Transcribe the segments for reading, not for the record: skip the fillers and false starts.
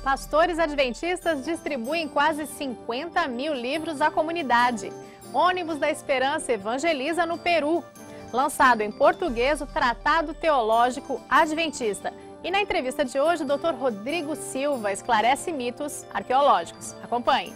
Pastores adventistas distribuem quase 50 mil livros à comunidade. Ônibus da Esperança evangeliza no Peru. Lançado em português o Tratado Teológico Adventista. E na entrevista de hoje, o Dr. Rodrigo Silva esclarece mitos arqueológicos. Acompanhe.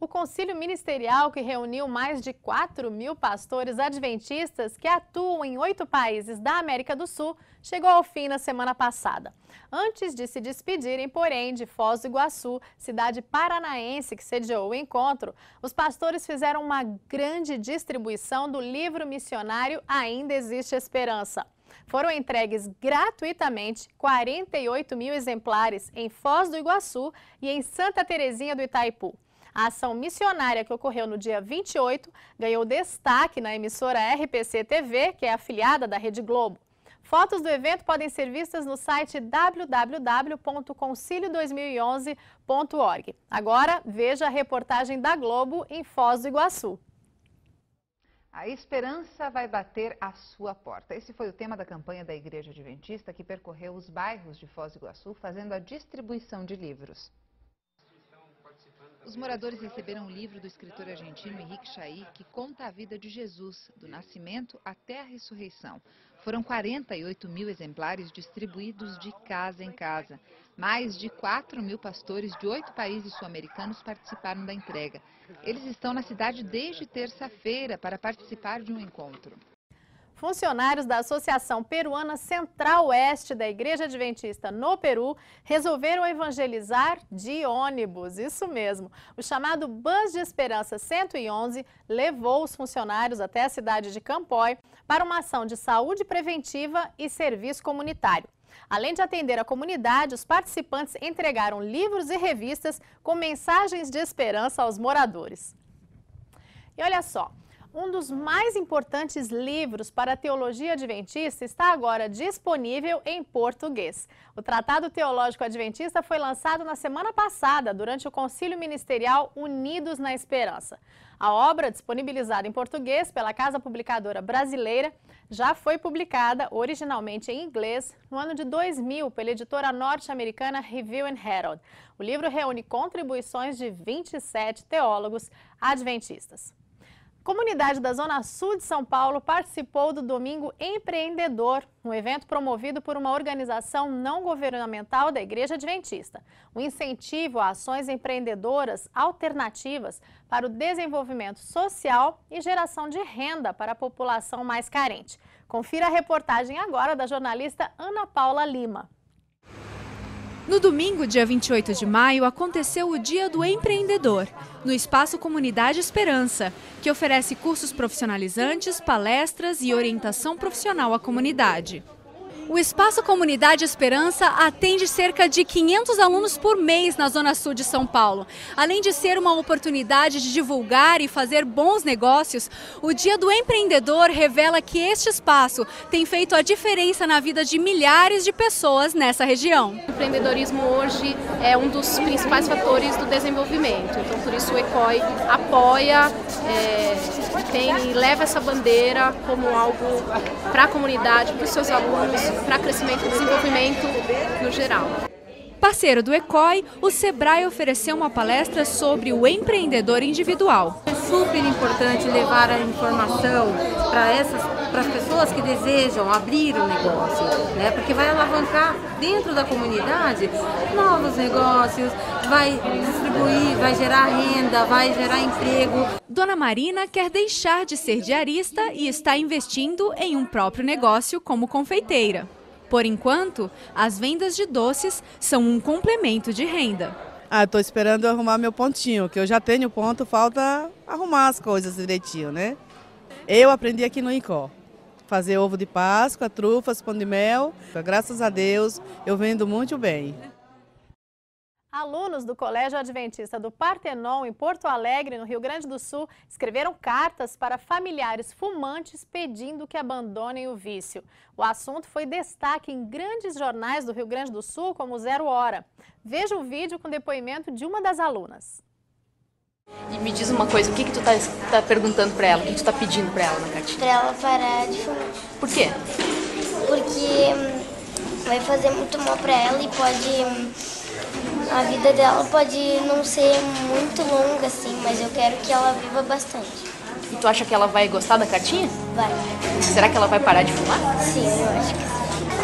O concílio ministerial, que reuniu mais de 4 mil pastores adventistas que atuam em 8 países da América do Sul, chegou ao fim na semana passada. Antes de se despedirem, porém, de Foz do Iguaçu, cidade paranaense que sediou o encontro, os pastores fizeram uma grande distribuição do livro missionário Ainda Existe Esperança. Foram entregues gratuitamente 48 mil exemplares em Foz do Iguaçu e em Santa Terezinha do Itaipu. A ação missionária que ocorreu no dia 28 ganhou destaque na emissora RPC TV, que é afiliada da Rede Globo. Fotos do evento podem ser vistas no site www.concilio2011.org. Agora, veja a reportagem da Globo em Foz do Iguaçu. A esperança vai bater à sua porta. Esse foi o tema da campanha da Igreja Adventista, que percorreu os bairros de Foz do Iguaçu, fazendo a distribuição de livros. Os moradores receberam um livro do escritor argentino Henrique Chailly, que conta a vida de Jesus, do nascimento até a ressurreição. Foram 48 mil exemplares distribuídos de casa em casa. Mais de 4 mil pastores de 8 países sul-americanos participaram da entrega. Eles estão na cidade desde terça-feira para participar de um encontro. Funcionários da Associação Peruana Central-Oeste da Igreja Adventista no Peru resolveram evangelizar de ônibus, isso mesmo. O chamado Bus de Esperança 111 levou os funcionários até a cidade de Campói para uma ação de saúde preventiva e serviço comunitário. Além de atender a comunidade, os participantes entregaram livros e revistas com mensagens de esperança aos moradores. E olha só, um dos mais importantes livros para a teologia adventista está agora disponível em português. O Tratado Teológico Adventista foi lançado na semana passada, durante o Concílio Ministerial Unidos na Esperança. A obra, disponibilizada em português pela Casa Publicadora Brasileira, já foi publicada originalmente em inglês no ano de 2000 pela editora norte-americana Review and Herald. O livro reúne contribuições de 27 teólogos adventistas. A comunidade da Zona Sul de São Paulo participou do Domingo Empreendedor, um evento promovido por uma organização não governamental da Igreja Adventista. Um incentivo a ações empreendedoras alternativas para o desenvolvimento social e geração de renda para a população mais carente. Confira a reportagem agora da jornalista Ana Paula Lima. No domingo, dia 28 de maio, aconteceu o Dia do Empreendedor, no Espaço Comunidade Esperança, que oferece cursos profissionalizantes, palestras e orientação profissional à comunidade. O Espaço Comunidade Esperança atende cerca de 500 alunos por mês na Zona Sul de São Paulo. Além de ser uma oportunidade de divulgar e fazer bons negócios, o Dia do Empreendedor revela que este espaço tem feito a diferença na vida de milhares de pessoas nessa região. O empreendedorismo hoje é um dos principais fatores do desenvolvimento, então por isso o ECOI apoia e leva essa bandeira como algo para a comunidade, para os seus alunos, para crescimento e desenvolvimento no geral. Parceiro do ECOI, o Sebrae ofereceu uma palestra sobre o empreendedor individual. É super importante levar a informação para as pessoas que desejam abrir um negócio, né? Porque vai alavancar dentro da comunidade novos negócios, vai distribuir, vai gerar renda, vai gerar emprego. Dona Marina quer deixar de ser diarista e está investindo em um próprio negócio como confeiteira. Por enquanto, as vendas de doces são um complemento de renda. Estou esperando arrumar meu pontinho, que eu já tenho ponto, falta arrumar as coisas direitinho, né? Eu aprendi aqui no Incó, fazer ovo de Páscoa, trufas, pão de mel. Graças a Deus, eu vendo muito bem. Alunos do Colégio Adventista do Partenon, em Porto Alegre, no Rio Grande do Sul, escreveram cartas para familiares fumantes pedindo que abandonem o vício. O assunto foi destaque em grandes jornais do Rio Grande do Sul, como o Zero Hora. Veja o vídeo com depoimento de uma das alunas. E me diz uma coisa, o que tu tá perguntando para ela, o que tu tá pedindo para ela na cartinha? Para ela parar de fumar. Por quê? Porque vai fazer muito mal para ela e a vida dela pode não ser muito longa assim, mas eu quero que ela viva bastante. E tu acha que ela vai gostar da cartinha? Vai. Será que ela vai parar de fumar? Sim, eu acho que sim.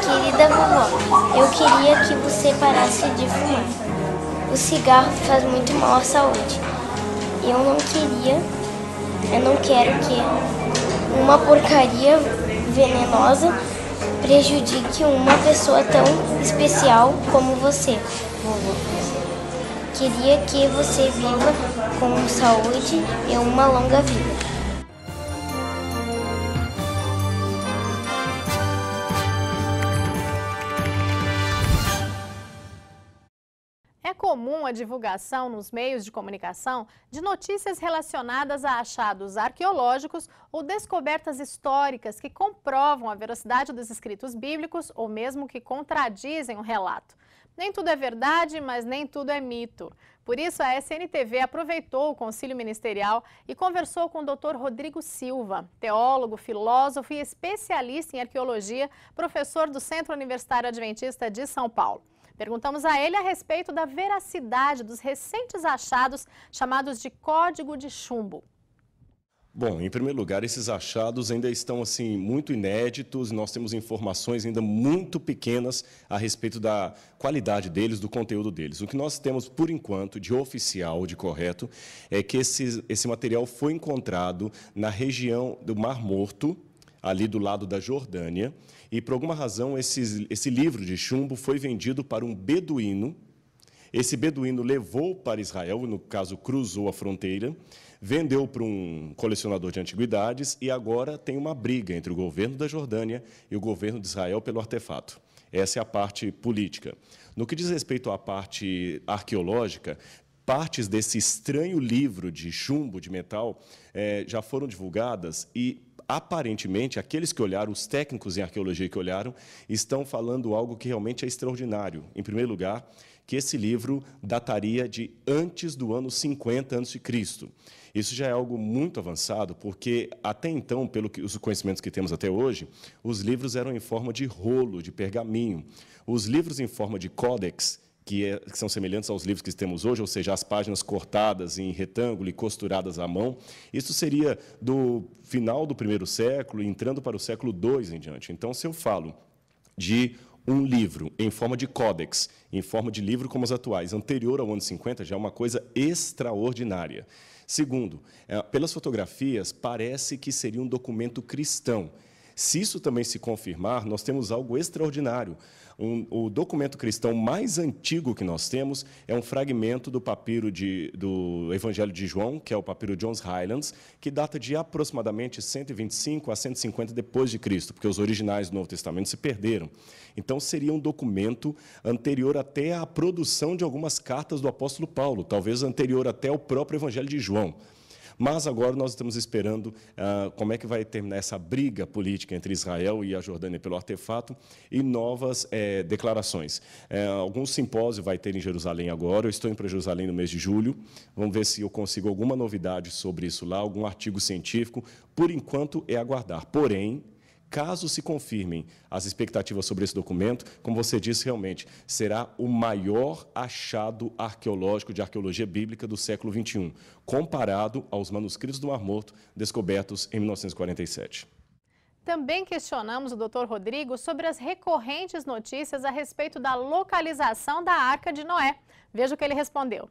Querida vovó, eu queria que você parasse de fumar. O cigarro faz muito mal à saúde. Eu não quero que uma porcaria venenosa prejudique uma pessoa tão especial como você, vovó. Queria que você viva com saúde e uma longa vida. É comum a divulgação nos meios de comunicação de notícias relacionadas a achados arqueológicos ou descobertas históricas que comprovam a veracidade dos escritos bíblicos ou mesmo que contradizem o relato. Nem tudo é verdade, mas nem tudo é mito. Por isso, a SNTV aproveitou o concílio ministerial e conversou com o Dr. Rodrigo Silva, teólogo, filósofo e especialista em arqueologia, professor do Centro Universitário Adventista de São Paulo. Perguntamos a ele a respeito da veracidade dos recentes achados chamados de Código de Chumbo. Bom, em primeiro lugar, esses achados ainda estão assim muito inéditos, nós temos informações ainda muito pequenas a respeito da qualidade deles, do conteúdo deles. O que nós temos, por enquanto, de oficial, de correto, é que esse material foi encontrado na região do Mar Morto, ali do lado da Jordânia, e, por alguma razão, esse livro de chumbo foi vendido para um beduíno. Esse beduíno levou para Israel, no caso, cruzou a fronteira, vendeu para um colecionador de antiguidades e agora tem uma briga entre o governo da Jordânia e o governo de Israel pelo artefato. Essa é a parte política. No que diz respeito à parte arqueológica, partes desse estranho livro de chumbo, de metal, já foram divulgadas e, aparentemente, aqueles que olharam, os técnicos em arqueologia que olharam, estão falando algo que realmente é extraordinário. Em primeiro lugar, que esse livro dataria de antes do ano 50 a.C. Isso já é algo muito avançado, porque, até então, pelos conhecimentos que temos até hoje, os livros eram em forma de rolo, de pergaminho. Os livros em forma de códex, que são semelhantes aos livros que temos hoje, ou seja, as páginas cortadas em retângulo e costuradas à mão. Isso seria do final do primeiro século, entrando para o século II em diante. Então, se eu falo de um livro em forma de códex, em forma de livro como os atuais, anterior ao ano 50, já é uma coisa extraordinária. Segundo, pelas fotografias, parece que seria um documento cristão. Se isso também se confirmar, nós temos algo extraordinário. O documento cristão mais antigo que nós temos é um fragmento do papiro do Evangelho de João, que é o papiro John's Highlands, que data de aproximadamente 125 a 150 depois de Cristo, porque os originais do Novo Testamento se perderam. Então, seria um documento anterior até à produção de algumas cartas do apóstolo Paulo, talvez anterior até ao próprio Evangelho de João. Mas agora nós estamos esperando como é que vai terminar essa briga política entre Israel e a Jordânia pelo artefato e novas declarações. Algum simpósio vai ter em Jerusalém agora, eu estou indo para Jerusalém no mês de julho, vamos ver se eu consigo alguma novidade sobre isso lá, algum artigo científico. Por enquanto é aguardar, porém, caso se confirmem as expectativas sobre esse documento, como você disse, realmente será o maior achado arqueológico de arqueologia bíblica do século XXI, comparado aos manuscritos do Mar Morto descobertos em 1947. Também questionamos o Dr. Rodrigo sobre as recorrentes notícias a respeito da localização da Arca de Noé. Veja o que ele respondeu.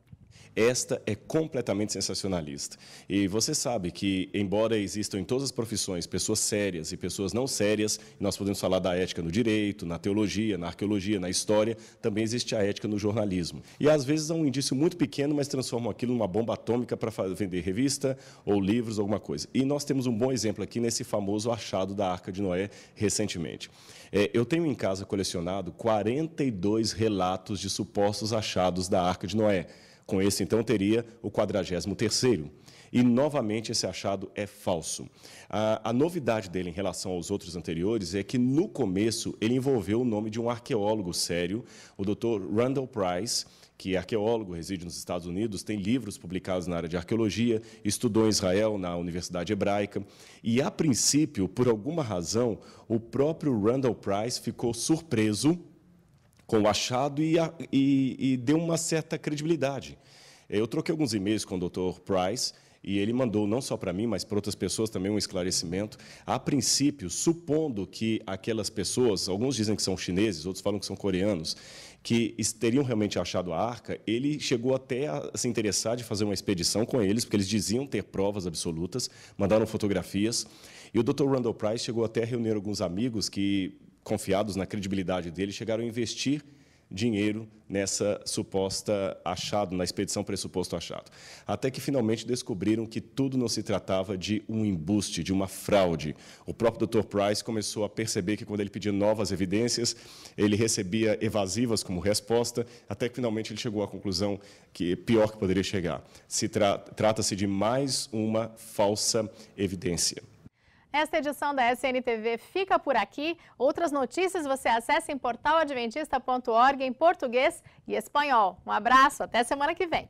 Esta é completamente sensacionalista. E você sabe que, embora existam em todas as profissões pessoas sérias e pessoas não sérias, nós podemos falar da ética no direito, na teologia, na arqueologia, na história, também existe a ética no jornalismo. E, às vezes, é um indício muito pequeno, mas transformam aquilo numa bomba atômica para vender revista ou livros, alguma coisa. E nós temos um bom exemplo aqui nesse famoso achado da Arca de Noé recentemente. Eu tenho em casa colecionado 42 relatos de supostos achados da Arca de Noé. Com esse, então, teria o 43º. E, novamente, esse achado é falso. A novidade dele em relação aos outros anteriores é que, no começo, ele envolveu o nome de um arqueólogo sério, o Dr. Randall Price, que é arqueólogo, reside nos Estados Unidos, tem livros publicados na área de arqueologia, estudou em Israel, na Universidade Hebraica. E, a princípio, por alguma razão, o próprio Randall Price ficou surpreso com o achado e deu uma certa credibilidade. Eu troquei alguns e-mails com o Dr. Price e ele mandou, não só para mim, mas para outras pessoas também, um esclarecimento. A princípio, supondo que aquelas pessoas, alguns dizem que são chineses, outros falam que são coreanos, que teriam realmente achado a arca, ele chegou até a se interessar de fazer uma expedição com eles, porque eles diziam ter provas absolutas, mandaram fotografias. E o Dr. Randall Price chegou até a reunir alguns amigos que, confiados na credibilidade dele, chegaram a investir dinheiro nessa suposta achado, na expedição pressuposto achado. Até que, finalmente, descobriram que tudo não se tratava de um embuste, de uma fraude. O próprio Dr. Price começou a perceber que, quando ele pedia novas evidências, ele recebia evasivas como resposta, até que, finalmente, ele chegou à conclusão que pior que poderia chegar. Trata-se de mais uma falsa evidência. Esta edição da SNTV fica por aqui. Outras notícias você acessa em portaladventista.org em português e espanhol. Um abraço, até semana que vem.